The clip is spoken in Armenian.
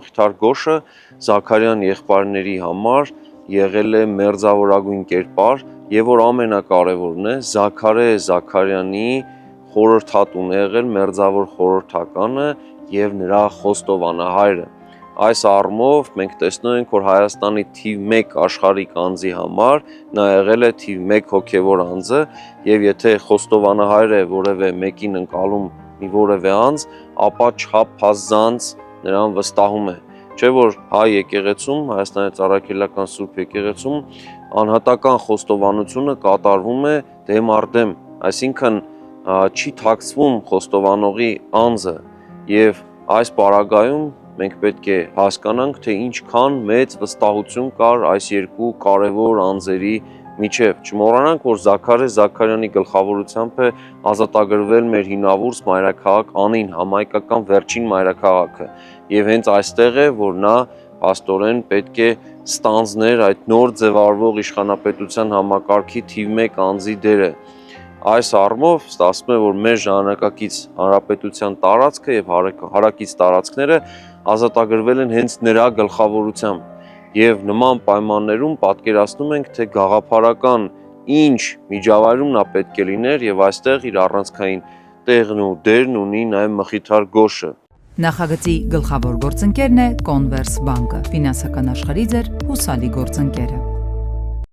Մխիթար Գոշը Զաքարյան եղբայրների համար եղել է մերձավորագույն կերպար եւ որ ամենակարևորն է Զաքարե Զաքարյանի խորհրդատուն է եղել մերձավոր խորհրդականը եւ նրա խոստովանահայրը։ Այս առումով մենք տեսնում ենք, որ Հայաստանի թիվ 1 աշխարհիկ անձի համար նա եղել է թիվ 1 հոգևոր անձը եւ եթե խոստովանահայրը որևէ մեկին ընկալում մի որևէ անձ, ապա չափազանց նրան վստահում է։ Չէ՞ որ հայ եկեղեցում, Հայաստանի Ծառայքելական Սուրբ եկեղեցում անհատական խոստովանությունը կատարվում է դեմ առ դեմ, այսինքն չի թաքցվում խոստովանողի անձը եւ այս պարագայում մենք պետք է հասկանանք, թե ինչքան մեծ վստահություն կար այս երկու կարևոր անձերի միջև։ Չմոռանանք, որ Զաքարե Զաքարյանի գլխավորությամբ է ազատագրվել մեր հինավուրց մայրաքաղաք Անին, համահայկական վերջին մայրաքաղաքը։ Եվ հենց այստեղ է, որ նա աստորեն պետք է ստանձներ այդ նոր ձևավորվող իշխանապետության համակարգի թիվ 1 անձի դերը։ Այս առումով ստացվում է, որ մեր ժամանակակից հանրապետության տարածքը եւ հարակից տարածքները ազատագրվել են հենց նրա գլխավորությամբ եւ նման պայմաններում պատկերացնում ենք, թե գաղափարական ինչ միջավայրում նա պետք է լիներ եւ այստեղ իր առանցքային տեղն ու դերն ունի նաեւ Մխիթար Գոշը։ Նախագծի գլխավոր գործընկերն է Converse բանկը, ֆինանսական աշխարհի ձեր հուսալի գործընկերը։